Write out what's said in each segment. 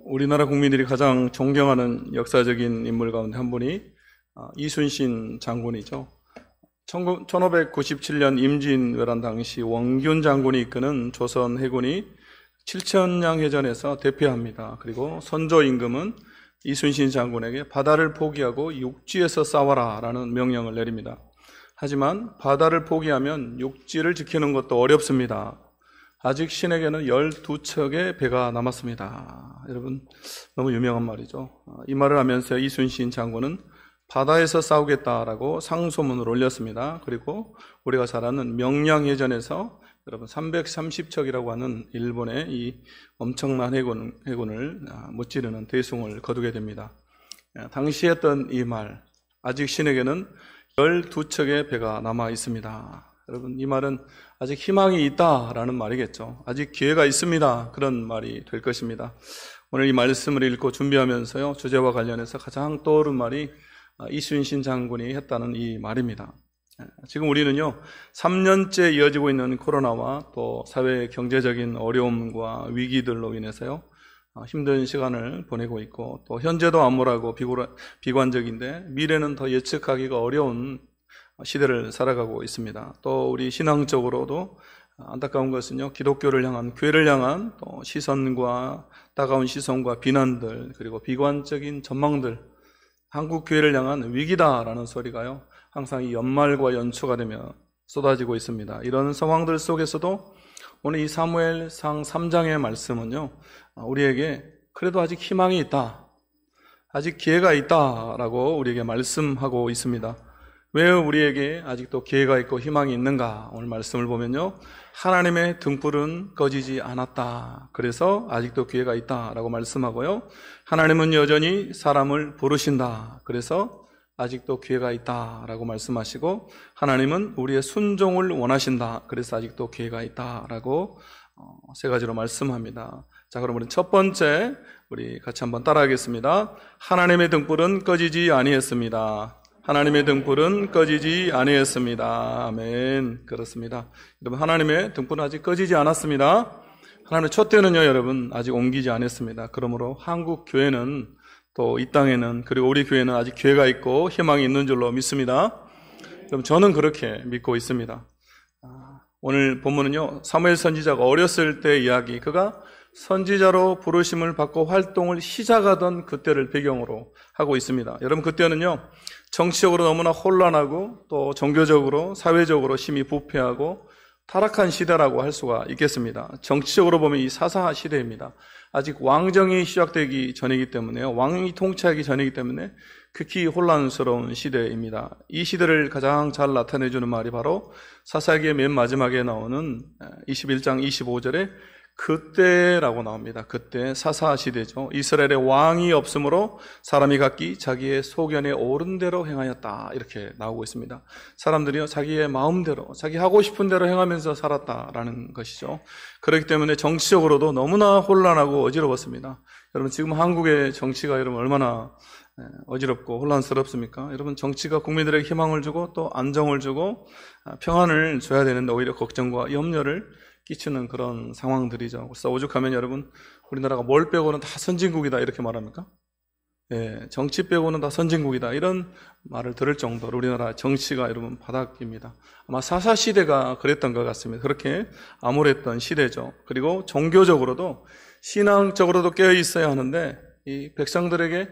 우리나라 국민들이 가장 존경하는 역사적인 인물 가운데 한 분이 이순신 장군이죠. 1597년 임진왜란 당시 원균 장군이 이끄는 조선 해군이 칠천량 해전에서 대패합니다. 그리고 선조 임금은 이순신 장군에게 바다를 포기하고 육지에서 싸워라 라는 명령을 내립니다. 하지만 바다를 포기하면 육지를 지키는 것도 어렵습니다. 아직 신에게는 12척의 배가 남았습니다. 여러분, 너무 유명한 말이죠. 이 말을 하면서 이순신 장군은 바다에서 싸우겠다라고 상소문을 올렸습니다. 그리고 우리가 잘 아는 명량해전에서 여러분 330척이라고 하는 일본의 이 엄청난 해군을 무찌르는 대승을 거두게 됩니다. 당시 했던 이 말, 아직 신에게는 12척의 배가 남아 있습니다. 여러분, 이 말은 아직 희망이 있다라는 말이겠죠. 아직 기회가 있습니다. 그런 말이 될 것입니다. 오늘 이 말씀을 읽고 준비하면서요, 주제와 관련해서 가장 떠오른 말이 이순신 장군이 했다는 이 말입니다. 지금 우리는요, 3년째 이어지고 있는 코로나와 또 사회 경제적인 어려움과 위기들로 인해서요, 힘든 시간을 보내고 있고, 또 현재도 암울하고 비관적인데 미래는 더 예측하기가 어려운 시대를 살아가고 있습니다. 또 우리 신앙적으로도 안타까운 것은요, 기독교를 향한, 교회를 향한 또 시선과 따가운 시선과 비난들, 그리고 비관적인 전망들, 한국 교회를 향한 위기다라는 소리가요, 항상 이 연말과 연초가 되며 쏟아지고 있습니다. 이런 상황들 속에서도 오늘 이 사무엘상 3장의 말씀은요, 우리에게 그래도 아직 희망이 있다, 아직 기회가 있다라고 우리에게 말씀하고 있습니다. 왜 우리에게 아직도 기회가 있고 희망이 있는가? 오늘 말씀을 보면요, 하나님의 등불은 꺼지지 않았다, 그래서 아직도 기회가 있다라고 말씀하고요, 하나님은 여전히 사람을 부르신다, 그래서 아직도 기회가 있다라고 말씀하시고, 하나님은 우리의 순종을 원하신다, 그래서 아직도 기회가 있다라고 세 가지로 말씀합니다. 자, 그럼 우리 첫 번째, 우리 같이 한번 따라하겠습니다. 하나님의 등불은 꺼지지 아니했습니다. 하나님의 등불은 꺼지지 아니했습니다. 아멘. 그렇습니다. 여러분, 하나님의 등불은 아직 꺼지지 않았습니다. 하나님의 촛대는요, 여러분, 아직 옮기지 않았습니다. 그러므로 한국 교회는, 또 이 땅에는, 그리고 우리 교회는 아직 기회가 있고 희망이 있는 줄로 믿습니다. 여러분, 저는 그렇게 믿고 있습니다. 오늘 본문은요, 사무엘 선지자가 어렸을 때 이야기, 그가 선지자로 부르심을 받고 활동을 시작하던 그때를 배경으로 하고 있습니다. 여러분, 그때는요, 정치적으로 너무나 혼란하고 또 종교적으로, 사회적으로 심히 부패하고 타락한 시대라고 할 수가 있겠습니다. 정치적으로 보면 이 사사 시대입니다. 아직 왕정이 시작되기 전이기 때문에요, 왕이 통치하기 전이기 때문에 극히 혼란스러운 시대입니다. 이 시대를 가장 잘 나타내주는 말이 바로 사사기의 맨 마지막에 나오는 21장 25절에 그때라고 나옵니다. 그때 사사 시대죠. 이스라엘에 왕이 없으므로 사람이 각기 자기의 소견에 옳은 대로 행하였다, 이렇게 나오고 있습니다. 사람들이요, 자기의 마음대로, 자기 하고 싶은 대로 행하면서 살았다라는 것이죠. 그렇기 때문에 정치적으로도 너무나 혼란하고 어지러웠습니다. 여러분, 지금 한국의 정치가 여러분 얼마나 어지럽고 혼란스럽습니까? 여러분, 정치가 국민들에게 희망을 주고 또 안정을 주고 평안을 줘야 되는데 오히려 걱정과 염려를 끼치는 그런 상황들이죠. 그래서 오죽하면 여러분, 우리나라가 뭘 빼고는 다 선진국이다 이렇게 말합니까? 예, 정치 빼고는 다 선진국이다, 이런 말을 들을 정도로 우리나라 정치가 여러분 바닥입니다. 아마 사사 시대가 그랬던 것 같습니다. 그렇게 암울했던 시대죠. 그리고 종교적으로도, 신앙적으로도 깨어 있어야 하는데 이 백성들에게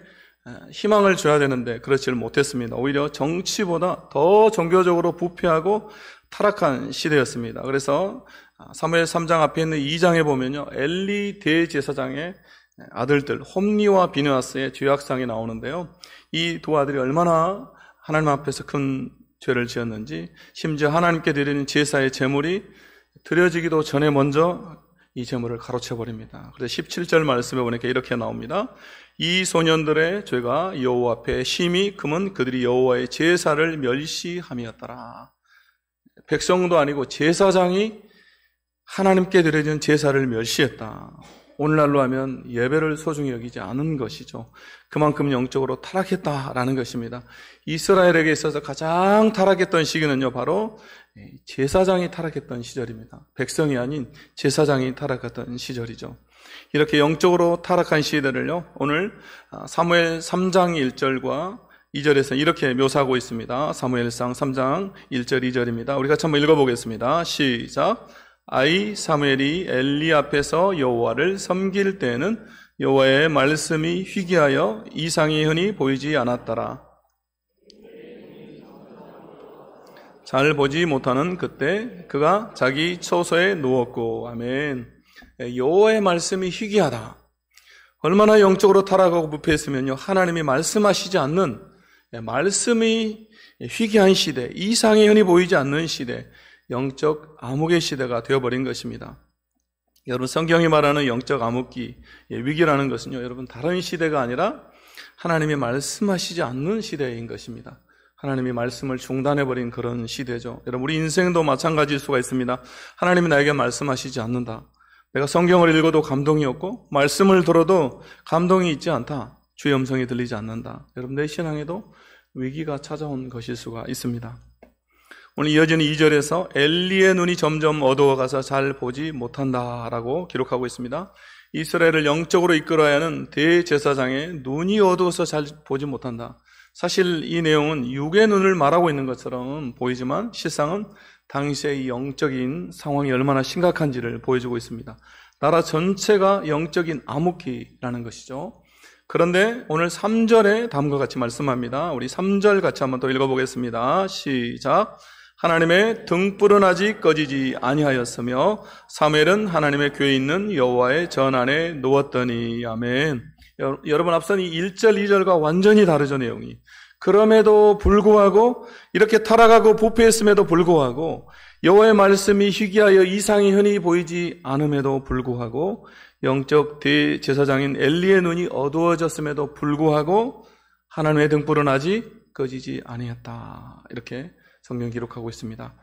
희망을 줘야 되는데 그렇지를 못했습니다. 오히려 정치보다 더 종교적으로 부패하고 타락한 시대였습니다. 그래서 사무엘 3장 앞에 있는 2장에 보면요, 엘리 대제사장의 아들들 홈니와 비느하스의 죄악상이 나오는데요, 이 두 아들이 얼마나 하나님 앞에서 큰 죄를 지었는지, 심지어 하나님께 드리는 제사의 제물이 드려지기도 전에 먼저 이 제물을 가로채버립니다. 그래서 17절 말씀에 보니까 이렇게 나옵니다. 이 소년들의 죄가 여호와 앞에 심히 금은 그들이 여호와의 제사를 멸시함이었더라. 백성도 아니고 제사장이 하나님께 드려진 제사를 멸시했다. 오늘날로 하면 예배를 소중히 여기지 않은 것이죠. 그만큼 영적으로 타락했다라는 것입니다. 이스라엘에게 있어서 가장 타락했던 시기는요, 바로 제사장이 타락했던 시절입니다. 백성이 아닌 제사장이 타락했던 시절이죠. 이렇게 영적으로 타락한 시대를요, 오늘 사무엘 3장 1절과 2절에서 이렇게 묘사하고 있습니다. 사무엘상 3장 1절 2절입니다. 우리 같이 한번 읽어보겠습니다. 시작. 아이 사무엘이 엘리 앞에서 여호와를 섬길 때에는 여호와의 말씀이 희귀하여 이상이 흔히 보이지 않았더라. 잘 보지 못하는 그때 그가 자기 처소에 누웠고. 아멘. 여호와의 말씀이 희귀하다. 얼마나 영적으로 타락하고 부패했으면요, 하나님이 말씀하시지 않는, 말씀이 희귀한 시대, 이상이 흔히 보이지 않는 시대, 영적 암흑의 시대가 되어버린 것입니다. 여러분, 성경이 말하는 영적 암흑기, 위기라는 것은요, 여러분, 다른 시대가 아니라 하나님이 말씀하시지 않는 시대인 것입니다. 하나님이 말씀을 중단해버린 그런 시대죠. 여러분, 우리 인생도 마찬가지일 수가 있습니다. 하나님이 나에게 말씀하시지 않는다. 내가 성경을 읽어도 감동이 없고 말씀을 들어도 감동이 있지 않다. 주의 음성이 들리지 않는다. 여러분, 내 신앙에도 위기가 찾아온 것일 수가 있습니다. 오늘 이어지는 2절에서 엘리의 눈이 점점 어두워가서 잘 보지 못한다라고 기록하고 있습니다. 이스라엘을 영적으로 이끌어야 하는 대제사장의 눈이 어두워서 잘 보지 못한다. 사실 이 내용은 육의 눈을 말하고 있는 것처럼 보이지만 실상은 당시의 영적인 상황이 얼마나 심각한지를 보여주고 있습니다. 나라 전체가 영적인 암흑기라는 것이죠. 그런데 오늘 3절에 다음과 같이 말씀합니다. 우리 3절 같이 한번 또 읽어보겠습니다. 시작. 하나님의 등불은 아직 꺼지지 아니하였으며 사무엘은 하나님의 교회에 있는 여호와의 전 안에 누웠더니. 아멘. 여러분, 앞선 이 1절, 2절과 완전히 다르죠, 내용이. 그럼에도 불구하고, 이렇게 타락하고 부패했음에도 불구하고, 여호와의 말씀이 희귀하여 이상이 흔히 보이지 않음에도 불구하고, 영적 대제사장인 엘리의 눈이 어두워졌음에도 불구하고 하나님의 등불은 아직 꺼지지 아니했다. 이렇게 성경 기록하고 있습니다.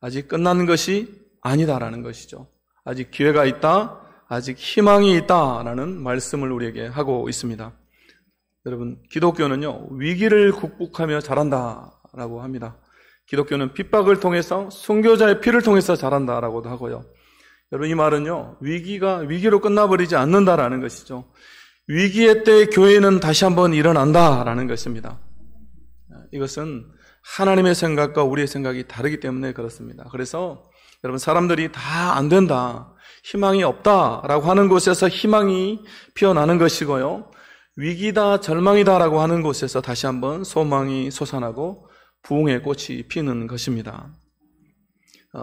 아직 끝난 것이 아니다라는 것이죠. 아직 기회가 있다. 아직 희망이 있다라는 말씀을 우리에게 하고 있습니다. 여러분, 기독교는요, 위기를 극복하며 자란다라고 합니다. 기독교는 핍박을 통해서, 순교자의 피를 통해서 자란다라고도 하고요. 여러분, 이 말은요, 위기가 위기로 끝나버리지 않는다라는 것이죠. 위기의 때 교회는 다시 한번 일어난다라는 것입니다. 이것은 하나님의 생각과 우리의 생각이 다르기 때문에 그렇습니다. 그래서 여러분, 사람들이 다 안 된다, 희망이 없다라고 하는 곳에서 희망이 피어나는 것이고요, 위기다, 절망이다라고 하는 곳에서 다시 한번 소망이 솟아나고 부흥의 꽃이 피는 것입니다.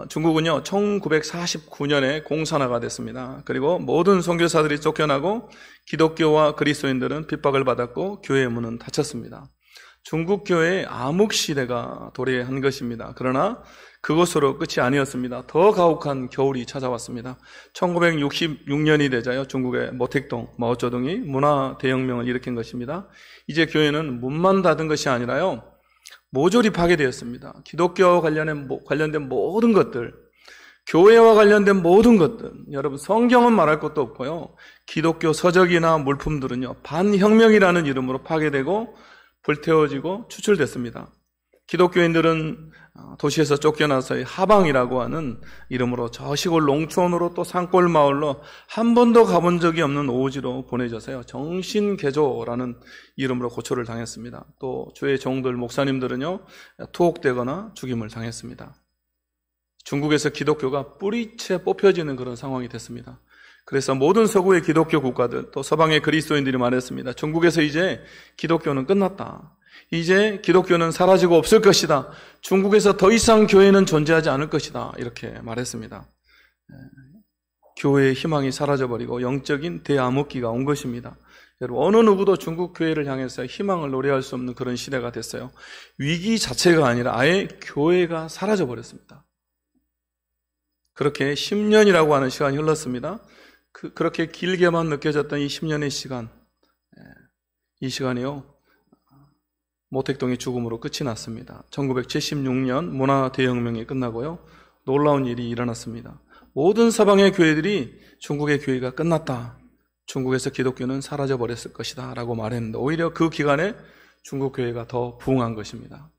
중국은요, 1949년에 공산화가 됐습니다. 그리고 모든 선교사들이 쫓겨나고 기독교와 그리스도인들은 핍박을 받았고 교회의 문은 닫혔습니다. 중국 교회의 암흑 시대가 도래한 것입니다. 그러나 그것으로 끝이 아니었습니다. 더 가혹한 겨울이 찾아왔습니다. 1966년이 되자요, 중국의 모택동, 마오쩌둥이 문화 대혁명을 일으킨 것입니다. 이제 교회는 문만 닫은 것이 아니라요, 모조리 파괴되었습니다. 기독교와 관련된 모든 것들, 교회와 관련된 모든 것들, 여러분, 성경은 말할 것도 없고요, 기독교 서적이나 물품들은요, 반혁명이라는 이름으로 파괴되고 불태워지고 추출됐습니다. 기독교인들은 도시에서 쫓겨나서 하방이라고 하는 이름으로 저 시골 농촌으로 또 산골 마을로 한 번도 가본 적이 없는 오지로 보내져서요, 정신개조라는 이름으로 고초를 당했습니다. 또 주의 종들, 목사님들은요, 투옥되거나 죽임을 당했습니다. 중국에서 기독교가 뿌리채 뽑혀지는 그런 상황이 됐습니다. 그래서 모든 서구의 기독교 국가들, 또 서방의 그리스도인들이 말했습니다. 중국에서 이제 기독교는 끝났다. 이제 기독교는 사라지고 없을 것이다. 중국에서 더 이상 교회는 존재하지 않을 것이다. 이렇게 말했습니다. 교회의 희망이 사라져버리고 영적인 대암흑기가 온 것입니다. 여러분, 어느 누구도 중국 교회를 향해서 희망을 노래할 수 없는 그런 시대가 됐어요. 위기 자체가 아니라 아예 교회가 사라져버렸습니다. 그렇게 10년이라고 하는 시간이 흘렀습니다. 그렇게 길게만 느껴졌던 이 10년의 시간, 이 시간이요, 모택동의 죽음으로 끝이 났습니다. 1976년 문화 대혁명이 끝나고요, 놀라운 일이 일어났습니다. 모든 서방의 교회들이 중국의 교회가 끝났다, 중국에서 기독교는 사라져버렸을 것이다 라고 말했는데, 오히려 그 기간에 중국 교회가 더 부흥한 것입니다.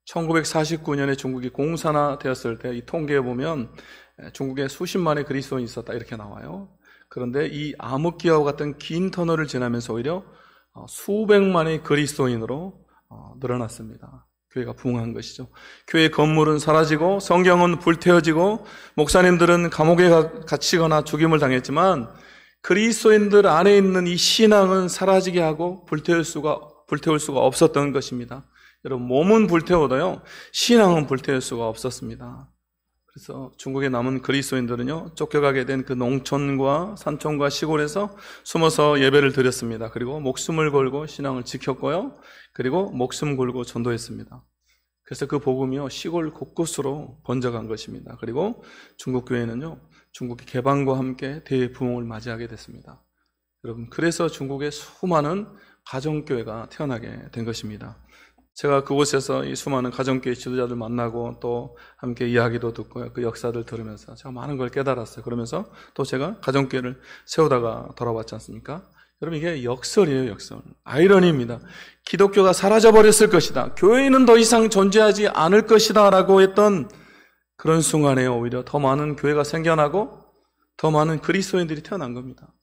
1949년에 중국이 공산화 되었을 때 이 통계에 보면 중국에 수십만의 그리스도인이 있었다 이렇게 나와요. 그런데 이 암흑기와 같은 긴 터널을 지나면서 오히려 수백만의 그리스도인으로 늘어났습니다. 교회가 부흥한 것이죠. 교회 건물은 사라지고 성경은 불태워지고 목사님들은 감옥에 갇히거나 죽임을 당했지만 그리스도인들 안에 있는 이 신앙은 사라지게 하고 불태울 수가 없었던 것입니다. 여러분, 몸은 불태워도요, 신앙은 불태울 수가 없었습니다. 그래서 중국에 남은 그리스도인들은요, 쫓겨가게 된 그 농촌과 산촌과 시골에서 숨어서 예배를 드렸습니다. 그리고 목숨을 걸고 신앙을 지켰고요, 그리고 목숨 걸고 전도했습니다. 그래서 그 복음이요, 시골 곳곳으로 번져간 것입니다. 그리고 중국 교회는요, 중국의 개방과 함께 대부흥을 맞이하게 됐습니다. 여러분, 그래서 중국에 수많은 가정교회가 태어나게 된 것입니다. 제가 그곳에서 이 수많은 가정교회 지도자들 만나고 또 함께 이야기도 듣고 그 역사들 들으면서 제가 많은 걸 깨달았어요. 그러면서 또 제가 가정교회를 세우다가 돌아왔지 않습니까? 여러분, 이게 역설이에요, 역설. 아이러니입니다. 기독교가 사라져버렸을 것이다. 교회는 더 이상 존재하지 않을 것이다 라고 했던 그런 순간에 오히려 더 많은 교회가 생겨나고 더 많은 그리스도인들이 태어난 겁니다.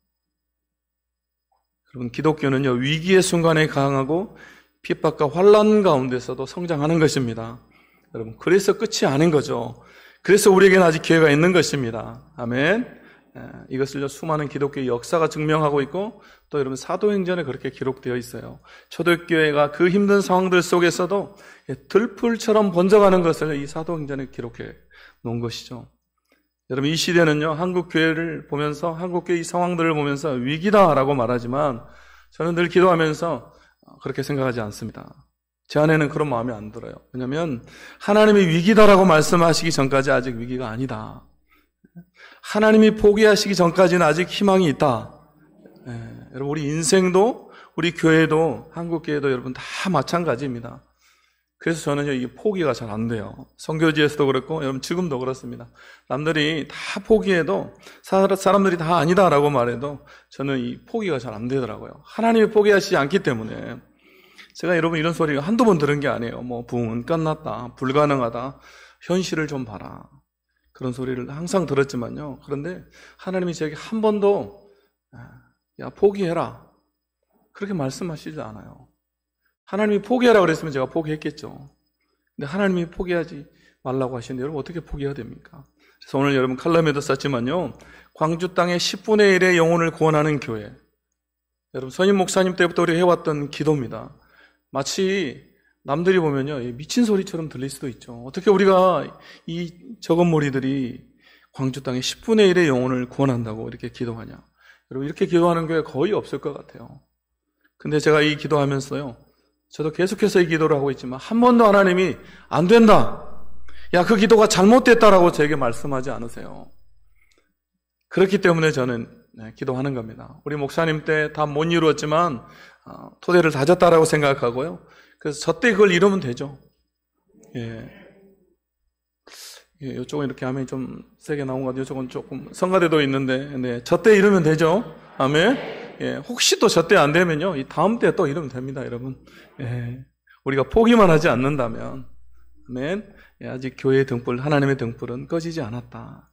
여러분, 기독교는요, 위기의 순간에 강하고 핍박과 환란 가운데서도 성장하는 것입니다. 여러분, 그래서 끝이 아닌 거죠. 그래서 우리에게는 아직 기회가 있는 것입니다. 아멘. 이것을 수많은 기독교의 역사가 증명하고 있고 또 여러분, 사도행전에 그렇게 기록되어 있어요. 초대교회가 그 힘든 상황들 속에서도 들풀처럼 번져가는 것을 이 사도행전에 기록해 놓은 것이죠. 여러분, 이 시대는요, 한국교회를 보면서, 한국교회 이 상황들을 보면서 위기다라고 말하지만 저는 늘 기도하면서 그렇게 생각하지 않습니다. 제 안에는 그런 마음이 안 들어요. 왜냐하면 하나님이 위기다라고 말씀하시기 전까지 아직 위기가 아니다. 하나님이 포기하시기 전까지는 아직 희망이 있다. 여러분, 우리 인생도 우리 교회도 한국교회도 여러분 다 마찬가지입니다. 그래서 저는요, 이 포기가 잘 안 돼요. 선교지에서도 그렇고 여러분 지금도 그렇습니다. 남들이 다 포기해도 사람들이 다 아니다라고 말해도 저는 이 포기가 잘 안 되더라고요. 하나님이 포기하시지 않기 때문에. 제가 여러분 이런 소리 한두 번 들은 게 아니에요. 뭐 부흥은 끝났다, 불가능하다, 현실을 좀 봐라, 그런 소리를 항상 들었지만요, 그런데 하나님이 제게 한 번도 야 포기해라 그렇게 말씀하시지 않아요. 하나님이 포기하라 그랬으면 제가 포기했겠죠. 근데 하나님이 포기하지 말라고 하시는데 여러분 어떻게 포기해야 됩니까? 그래서 오늘 여러분 칼럼에도 썼지만요, 광주 땅의 10분의 1의 영혼을 구원하는 교회, 여러분 선임 목사님 때부터 우리 해왔던 기도입니다. 마치 남들이 보면요, 미친 소리처럼 들릴 수도 있죠. 어떻게 우리가 이 적은 무리들이 광주 땅의 10분의 1의 영혼을 구원한다고 이렇게 기도하냐. 여러분, 이렇게 기도하는 교회 거의 없을 것 같아요. 근데 제가 이 기도하면서요, 저도 계속해서 이 기도를 하고 있지만 한 번도 하나님이 안 된다, 야 그 기도가 잘못됐다라고 제게 말씀하지 않으세요. 그렇기 때문에 저는 기도하는 겁니다. 우리 목사님 때 다 못 이루었지만 토대를 다졌다라고 생각하고요, 그래서 저 때 그걸 이루면 되죠. 이쪽은 이렇게 아멘이 좀 세게 나온 것 같아요. 이쪽은 조금 성가대도 있는데, 저 때 이루면 되죠. 아멘. 혹시 또 저 때 안 되면요, 이 다음 때 또 이루면 됩니다, 여러분. 우리가 포기만 하지 않는다면, 아멘. 아직 교회의 등불, 하나님의 등불은 꺼지지 않았다.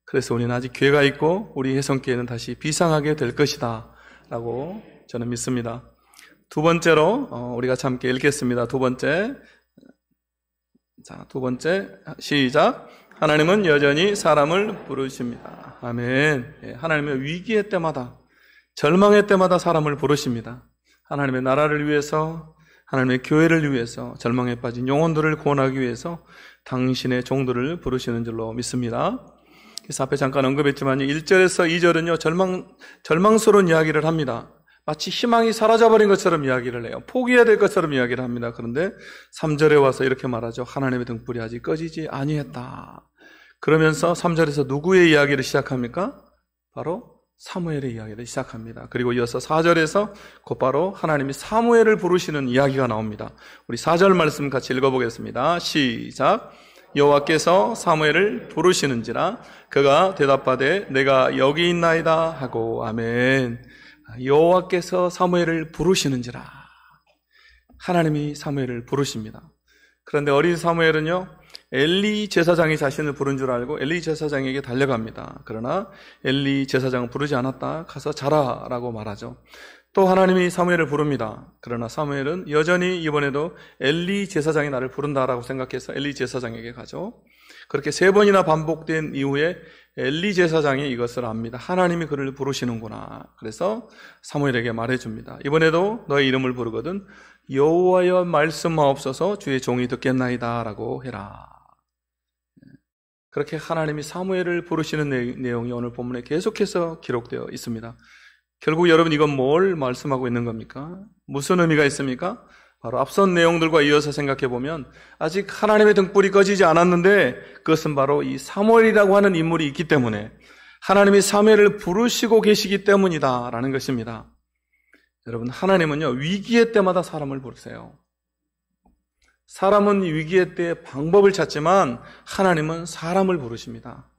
그래서 우리는 아직 기회가 있고 우리 혜성교회는 다시 비상하게 될 것이다 라고 저는 믿습니다. 두 번째로 우리가 함께 읽겠습니다. 두 번째, 시작. 하나님은 여전히 사람을 부르십니다. 아멘. 하나님은 위기의 때마다, 절망의 때마다 사람을 부르십니다. 하나님의 나라를 위해서, 하나님의 교회를 위해서, 절망에 빠진 영혼들을 구원하기 위해서 당신의 종들을 부르시는 줄로 믿습니다. 그래서 앞에 잠깐 언급했지만 1절에서 2절은요, 절망스러운 이야기를 합니다. 마치 희망이 사라져버린 것처럼 이야기를 해요. 포기해야 될 것처럼 이야기를 합니다. 그런데 3절에 와서 이렇게 말하죠. 하나님의 등불이 아직 꺼지지 아니했다. 그러면서 3절에서 누구의 이야기를 시작합니까? 바로 사무엘의 이야기를 시작합니다. 그리고 이어서 4절에서 곧바로 하나님이 사무엘을 부르시는 이야기가 나옵니다. 우리 4절 말씀 같이 읽어보겠습니다. 시작. 여호와께서 사무엘을 부르시는지라 그가 대답하되 내가 여기 있나이다 하고. 아멘. 여호와께서 사무엘을 부르시는지라. 하나님이 사무엘을 부르십니다. 그런데 어린 사무엘은요, 엘리 제사장이 자신을 부른 줄 알고 엘리 제사장에게 달려갑니다. 그러나 엘리 제사장은 부르지 않았다. 가서 자라 라고 말하죠. 또 하나님이 사무엘을 부릅니다. 그러나 사무엘은 여전히 이번에도 엘리 제사장이 나를 부른다라고 생각해서 엘리 제사장에게 가죠. 그렇게 3번이나 반복된 이후에 엘리 제사장이 이것을 압니다. 하나님이 그를 부르시는구나. 그래서 사무엘에게 말해줍니다. 이번에도 너의 이름을 부르거든 여호와여 말씀하옵소서 주의 종이 듣겠나이다 라고 해라. 그렇게 하나님이 사무엘을 부르시는 내용이 오늘 본문에 계속해서 기록되어 있습니다. 결국 여러분 이건 뭘 말씀하고 있는 겁니까? 무슨 의미가 있습니까? 바로 앞선 내용들과 이어서 생각해 보면 아직 하나님의 등불이 꺼지지 않았는데 그것은 바로 이 사무엘이라고 하는 인물이 있기 때문에 하나님이 사무엘을 부르시고 계시기 때문이다라는 것입니다. 여러분 하나님은요 위기의 때마다 사람을 부르세요. 사람은 위기의 때 방법을 찾지만 하나님은 사람을 부르십니다.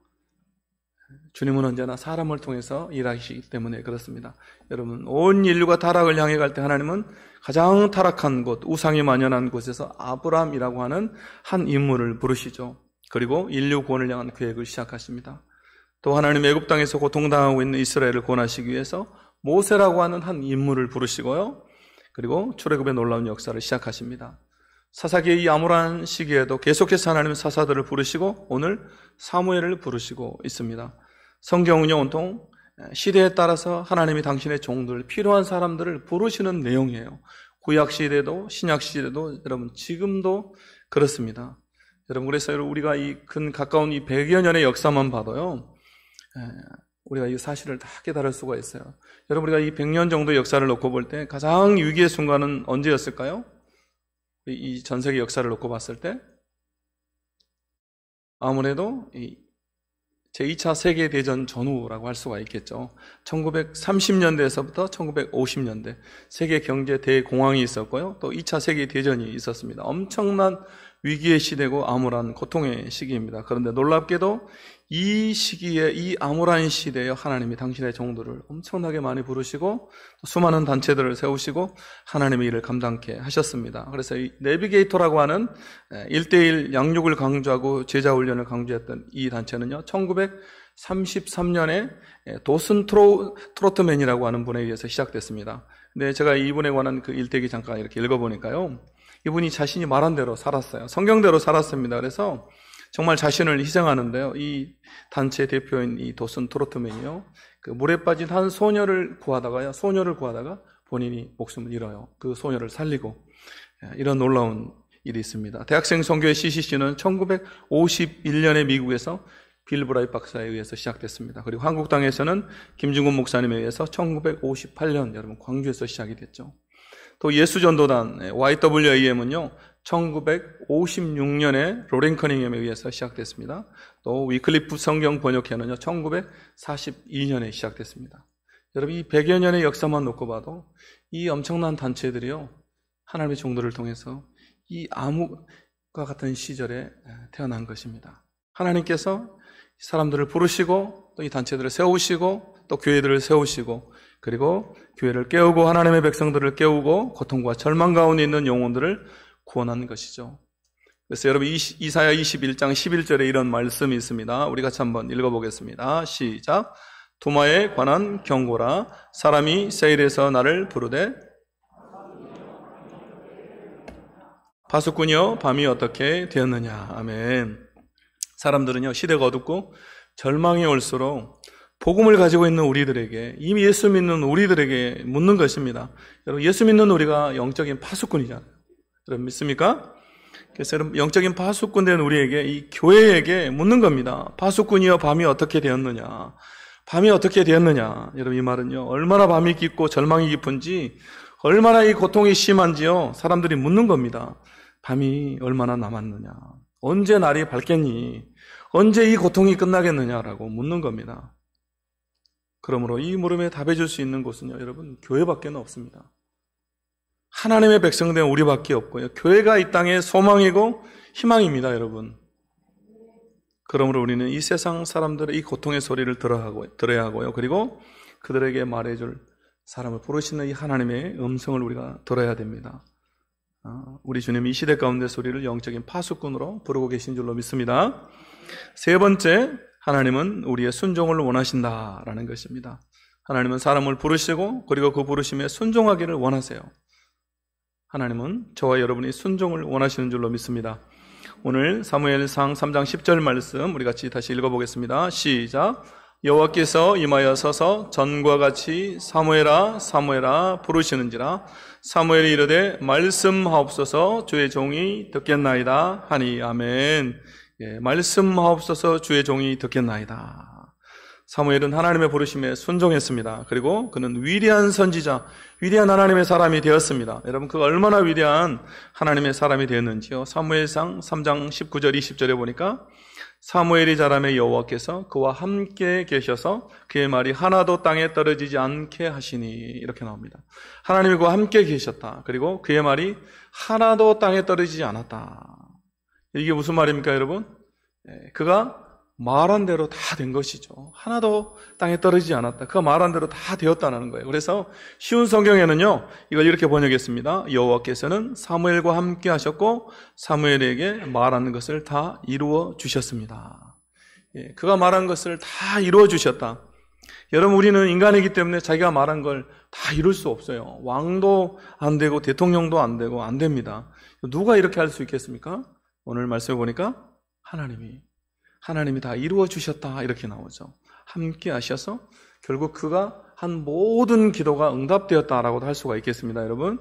주님은 언제나 사람을 통해서 일하시기 때문에 그렇습니다. 여러분 온 인류가 타락을 향해 갈 때 하나님은 가장 타락한 곳, 우상이 만연한 곳에서 아브람이라고 하는 한 인물을 부르시죠. 그리고 인류 구원을 향한 계획을 시작하십니다. 또 하나님 애굽 땅에서 고통당하고 있는 이스라엘을 구원하시기 위해서 모세라고 하는 한 인물을 부르시고요. 그리고 출애굽의 놀라운 역사를 시작하십니다. 사사기의 이 암울한 시기에도 계속해서 하나님은 사사들을 부르시고 오늘 사무엘을 부르시고 있습니다. 성경은요 온통 시대에 따라서 하나님이 당신의 종들, 필요한 사람들을 부르시는 내용이에요. 구약 시대도 신약 시대도 여러분 지금도 그렇습니다. 여러분 그래서 우리가 이 가까운 이 100여 년의 역사만 봐도요 우리가 이 사실을 다 깨달을 수가 있어요. 여러분 우리가 이 100년 정도 역사를 놓고 볼 때 가장 위기의 순간은 언제였을까요? 이 전 세계 역사를 놓고 봤을 때 아무래도 제2차 세계대전 전후라고 할 수가 있겠죠. 1930년대에서부터 1950년대 세계 경제 대공황이 있었고요. 또 2차 세계대전이 있었습니다. 엄청난 위기의 시대고 암울한 고통의 시기입니다. 그런데 놀랍게도 이 시기에 이 암울한 시대에 하나님이 당신의 종들을 엄청나게 많이 부르시고 수많은 단체들을 세우시고 하나님의 일을 감당케 하셨습니다. 그래서 이 내비게이터라고 하는 1:1 양육을 강조하고 제자훈련을 강조했던 이 단체는요 1933년에 도슨 트로트맨이라고 하는 분에 의해서 시작됐습니다. 근데 제가 이분에 관한 그 일대기 잠깐 이렇게 읽어보니까요 이분이 자신이 말한 대로 살았어요. 성경대로 살았습니다. 그래서 정말 자신을 희생하는데요. 이 단체 대표인 이 도슨 트로트맨이요. 그 물에 빠진 한 소녀를 구하다가 본인이 목숨을 잃어요. 그 소녀를 살리고 이런 놀라운 일이 있습니다. 대학생 선교회 CCC는 1951년에 미국에서 빌 브라이트 박사에 의해서 시작됐습니다. 그리고 한국 땅에서는 김중곤 목사님에 의해서 1958년 여러분 광주에서 시작이 됐죠. 또 예수전도단 YWAM은요 1956년에 로렌 커닝햄에 의해서 시작됐습니다. 또 위클리프 성경 번역회는요 1942년에 시작됐습니다. 여러분 이 100여 년의 역사만 놓고 봐도 이 엄청난 단체들이요 하나님의 종들을 통해서 이 암흑과 같은 시절에 태어난 것입니다. 하나님께서 사람들을 부르시고 또 이 단체들을 세우시고 또 교회들을 세우시고 그리고 교회를 깨우고 하나님의 백성들을 깨우고 고통과 절망 가운데 있는 영혼들을 구원하는 것이죠. 그래서 여러분 이사야 21장 11절에 이런 말씀이 있습니다. 우리 같이 한번 읽어보겠습니다. 시작. 두마에 관한 경고라. 사람이 세일에서 나를 부르되 파수꾼이여 밤이 어떻게 되었느냐. 아멘. 사람들은요 시대가 어둡고 절망이 올수록 복음을 가지고 있는 우리들에게 이미 예수 믿는 우리들에게 묻는 것입니다. 여러분 예수 믿는 우리가 영적인 파수꾼이잖아요. 여러분 믿습니까? 그래서 여러분 영적인 파수꾼 된 우리에게 이 교회에게 묻는 겁니다. 파수꾼이여 밤이 어떻게 되었느냐. 밤이 어떻게 되었느냐. 여러분 이 말은요 얼마나 밤이 깊고 절망이 깊은지 얼마나 이 고통이 심한지요 사람들이 묻는 겁니다. 밤이 얼마나 남았느냐. 언제 날이 밝겠니? 언제 이 고통이 끝나겠느냐라고 묻는 겁니다. 그러므로 이 물음에 답해줄 수 있는 곳은요 여러분 교회밖에 없습니다. 하나님의 백성된 우리밖에 없고요 교회가 이 땅의 소망이고 희망입니다. 여러분 그러므로 우리는 이 세상 사람들의 이 고통의 소리를 들어야 하고요 그리고 그들에게 말해줄 사람을 부르시는 이 하나님의 음성을 우리가 들어야 됩니다. 우리 주님 이 시대 가운데서 우리를 영적인 파수꾼으로 부르고 계신 줄로 믿습니다. 세 번째, 하나님은 우리의 순종을 원하신다라는 것입니다. 하나님은 사람을 부르시고 그리고 그 부르심에 순종하기를 원하세요. 하나님은 저와 여러분이 순종을 원하시는 줄로 믿습니다. 오늘 사무엘상 3장 10절 말씀 우리 같이 다시 읽어보겠습니다. 시작. 여호와께서 임하여 서서 전과 같이 사무엘아 사무엘아 부르시는지라 사무엘이 이르되 말씀하옵소서 주의 종이 듣겠나이다 하니. 아멘. 말씀하옵소서 주의 종이 듣겠나이다. 사무엘은 하나님의 부르심에 순종했습니다. 그리고 그는 위대한 선지자, 위대한 하나님의 사람이 되었습니다. 여러분, 그가 얼마나 위대한 하나님의 사람이 되었는지요. 사무엘상 3장 19절 20절에 보니까 사무엘이 자라매 여호와께서 그와 함께 계셔서 그의 말이 하나도 땅에 떨어지지 않게 하시니, 이렇게 나옵니다. 하나님이 그와 함께 계셨다. 그리고 그의 말이 하나도 땅에 떨어지지 않았다. 이게 무슨 말입니까, 여러분? 그가 말한 대로 다 된 것이죠. 하나도 땅에 떨어지지 않았다. 그가 말한 대로 다 되었다는 거예요. 그래서 쉬운 성경에는요, 이걸 이렇게 번역했습니다. 여호와께서는 사무엘과 함께 하셨고 사무엘에게 말하는 것을 다 이루어 주셨습니다. 그가 말한 것을 다 이루어 주셨다. 여러분, 우리는 인간이기 때문에 자기가 말한 걸 다 이룰 수 없어요. 왕도 안 되고 대통령도 안 되고 안 됩니다. 누가 이렇게 할 수 있겠습니까? 오늘 말씀해 보니까 하나님이 다 이루어 주셨다, 이렇게 나오죠. 함께 하셔서 결국 그가 한 모든 기도가 응답되었다라고도 할 수가 있겠습니다. 여러분,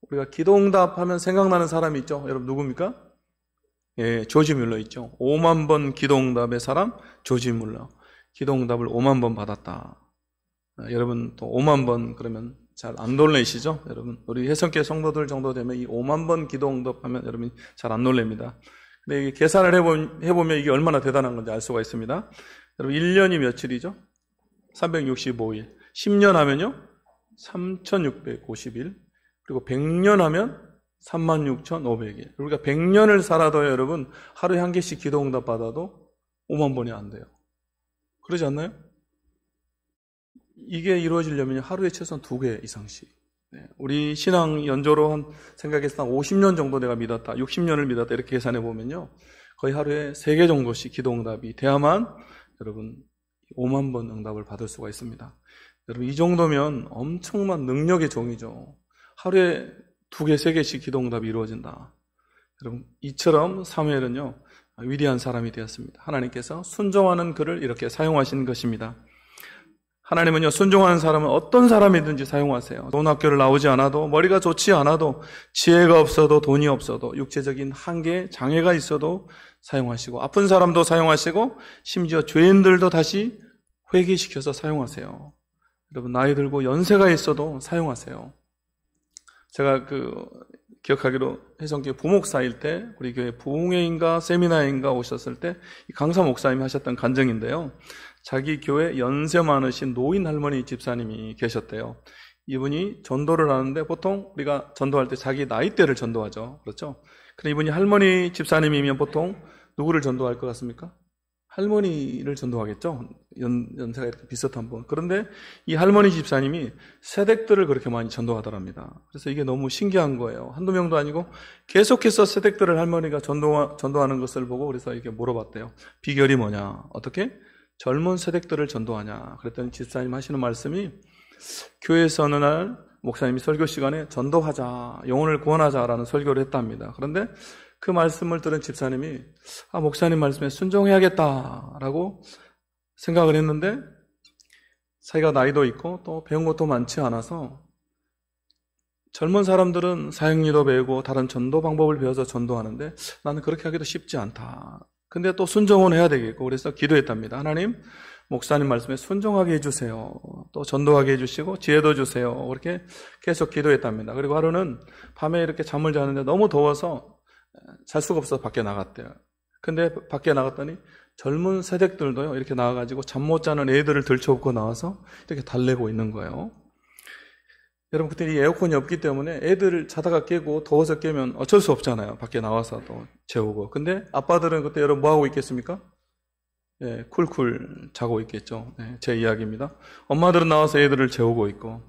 우리가 기도 응답하면 생각나는 사람이 있죠. 여러분, 누굽니까? 조지 뮬러 있죠. 5만 번 기도 응답의 사람 조지 뮬러. 기도 응답을 5만 번 받았다. 여러분, 또 5만 번 그러면 잘 안 놀라시죠? 여러분, 우리 해성교 성도들 정도 되면 이 5만 번 기도 응답하면 여러분이 잘 안 놀랍니다. 근데 이게 계산을 해보면 이게 얼마나 대단한 건지 알 수가 있습니다. 여러분, 1년이 며칠이죠? 365일. 10년 하면요? 3650일. 그리고 100년 하면 36,500일. 우리가 100년을 살아도요, 여러분, 하루에 한 개씩 기도 응답 받아도 5만 번이 안 돼요. 그러지 않나요? 이게 이루어지려면 하루에 최소한 2개 이상씩. 우리 신앙 연조로 생각해서 한 50년 정도 내가 믿었다, 60년을 믿었다, 이렇게 계산해 보면요, 거의 하루에 3개 정도씩 기도 응답이 돼야만 여러분 5만 번 응답을 받을 수가 있습니다. 여러분, 이 정도면 엄청난 능력의 종이죠. 하루에 2개, 3개씩 기도 응답이 이루어진다. 여러분, 이처럼 사무엘은요, 위대한 사람이 되었습니다. 하나님께서 순종하는 그를 이렇게 사용하신 것입니다. 하나님은요, 순종하는 사람은 어떤 사람이든지 사용하세요. 좋은 학교를 나오지 않아도, 머리가 좋지 않아도, 지혜가 없어도, 돈이 없어도, 육체적인 한계, 장애가 있어도 사용하시고, 아픈 사람도 사용하시고, 심지어 죄인들도 다시 회개시켜서 사용하세요. 여러분, 나이 들고 연세가 있어도 사용하세요. 제가 기억하기로 해성교회 부목사일 때, 우리 교회 부흥회인가 세미나인가 오셨을 때 강사 목사님이 하셨던 간증인데요, 자기 교회 연세 많으신 노인 할머니 집사님이 계셨대요. 이분이 전도를 하는데, 보통 우리가 전도할 때 자기 나이대를 전도하죠. 그렇죠? 그런데 이분이 할머니 집사님이면 보통 누구를 전도할 것 같습니까? 할머니를 전도하겠죠. 연세가 이렇게 비슷한 분. 그런데 이 할머니 집사님이 새댁들을 그렇게 많이 전도하더랍니다. 그래서 이게 너무 신기한 거예요. 한두 명도 아니고 계속해서 새댁들을 할머니가 전도하는 것을 보고, 그래서 이렇게 물어봤대요. 비결이 뭐냐? 어떻게 젊은 새댁들을 전도하냐? 그랬더니 집사님 하시는 말씀이, 교회에서 어느 날 목사님이 설교 시간에 전도하자, 영혼을 구원하자라는 설교를 했답니다. 그런데 그 말씀을 들은 집사님이, 목사님 말씀에 순종해야겠다라고 생각을 했는데, 자기가 나이도 있고 또 배운 것도 많지 않아서, 젊은 사람들은 사역리도 배우고 다른 전도 방법을 배워서 전도하는데 나는 그렇게 하기도 쉽지 않다. 근데 또 순종은 해야 되겠고, 그래서 기도했답니다. 하나님, 목사님 말씀에 순종하게 해주세요. 또 전도하게 해주시고 지혜도 주세요. 그렇게 계속 기도했답니다. 그리고 하루는 밤에 이렇게 잠을 자는데 너무 더워서 잘 수가 없어서 밖에 나갔대요. 근데 밖에 나갔더니 젊은 새댁들도요, 이렇게 나와가지고 잠 못 자는 애들을 들쳐업고 나와서 이렇게 달래고 있는 거예요. 여러분, 그때 이 에어컨이 없기 때문에 애들 자다가 깨고 더워서 깨면 어쩔 수 없잖아요. 밖에 나와서 또 재우고. 근데 아빠들은 그때 여러분 뭐 하고 있겠습니까? 쿨쿨 자고 있겠죠. 제 이야기입니다. 엄마들은 나와서 애들을 재우고 있고.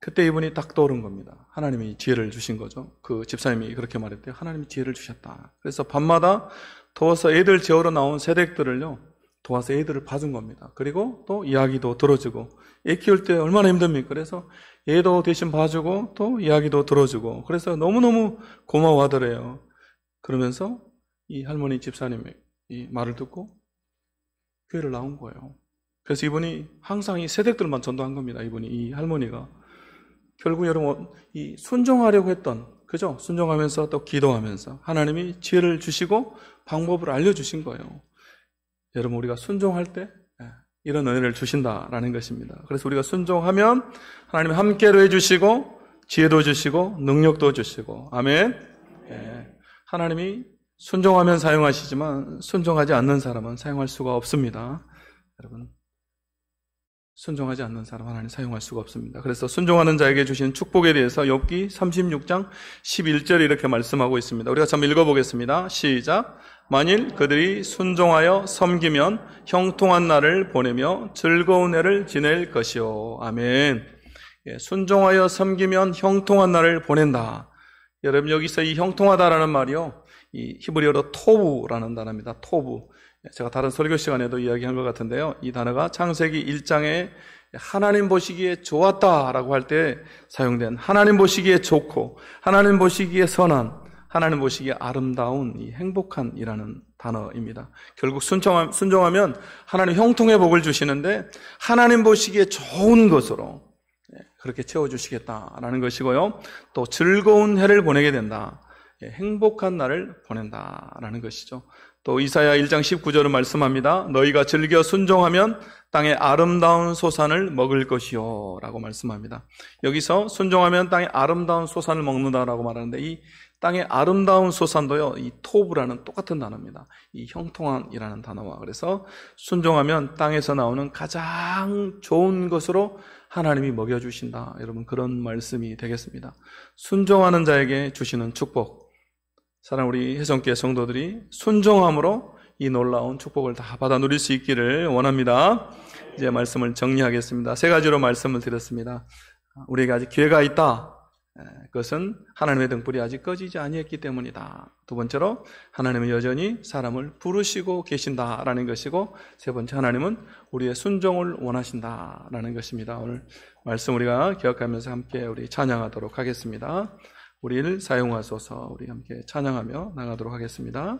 그때 이분이 딱 떠오른 겁니다. 하나님이 지혜를 주신 거죠. 그 집사님이 그렇게 말했대요. 하나님이 지혜를 주셨다. 그래서 밤마다 도와서 애들 재우러 나온 새댁들을요, 도와서 애들을 봐준 겁니다. 그리고 또 이야기도 들어주고, 애 키울 때 얼마나 힘듭니까? 그래서 애도 대신 봐주고 또 이야기도 들어주고, 그래서 너무너무 고마워하더래요. 그러면서 이 할머니 집사님의 이 말을 듣고 교회를 나온 거예요. 그래서 이분이 항상 이 새댁들만 전도한 겁니다. 이분이, 이 할머니가. 결국 여러분, 이 순종하려고 했던, 그죠? 순종하면서 또 기도하면서 하나님이 지혜를 주시고 방법을 알려주신 거예요. 여러분, 우리가 순종할 때 이런 은혜를 주신다라는 것입니다. 그래서 우리가 순종하면 하나님이 함께로 해주시고 지혜도 주시고 능력도 주시고, 아멘. 하나님이 순종하면 사용하시지만 순종하지 않는 사람은 사용할 수가 없습니다. 여러분, 순종하지 않는 사람 하나님 사용할 수가 없습니다. 그래서 순종하는 자에게 주신 축복에 대해서 욥기 36장 11절에 이렇게 말씀하고 있습니다. 우리가 한번 읽어보겠습니다. 시작. 만일 그들이 순종하여 섬기면 형통한 날을 보내며 즐거운 해를 지낼 것이요. 아멘. 순종하여 섬기면 형통한 날을 보낸다. 여러분, 여기서 이 형통하다라는 말이요, 이 히브리어로 토부라는 단어입니다. 토부. 제가 다른 설교 시간에도 이야기한 것 같은데요, 이 단어가 창세기 1장에 하나님 보시기에 좋았다라고 할 때 사용된, 하나님 보시기에 좋고 하나님 보시기에 선한, 하나님 보시기에 아름다운, 이 행복한이라는 단어입니다. 결국 순종하면 하나님 형통의 복을 주시는데 하나님 보시기에 좋은 것으로 그렇게 채워주시겠다라는 것이고요, 또 즐거운 해를 보내게 된다, 행복한 날을 보낸다라는 것이죠. 또 이사야 1장 19절은 말씀합니다. 너희가 즐겨 순종하면 땅의 아름다운 소산을 먹을 것이요 라고 말씀합니다. 여기서 순종하면 땅의 아름다운 소산을 먹는다라고 말하는데, 이 땅의 아름다운 소산도요, 이 토브라는 똑같은 단어입니다. 이 형통한이라는 단어와. 그래서 순종하면 땅에서 나오는 가장 좋은 것으로 하나님이 먹여주신다. 여러분, 그런 말씀이 되겠습니다. 순종하는 자에게 주시는 축복, 사랑 우리 혜성교회 성도들이 순종함으로 이 놀라운 축복을 다 받아 누릴 수 있기를 원합니다. 이제 말씀을 정리하겠습니다. 세 가지로 말씀을 드렸습니다. 우리에게 아직 기회가 있다. 그것은 하나님의 등불이 아직 꺼지지 아니했기 때문이다. 두 번째로, 하나님은 여전히 사람을 부르시고 계신다라는 것이고, 세 번째, 하나님은 우리의 순종을 원하신다라는 것입니다. 오늘 말씀 우리가 기억하면서 함께 우리 찬양하도록 하겠습니다. 우리를 사용하소서. 우리 함께 찬양하며 나가도록 하겠습니다.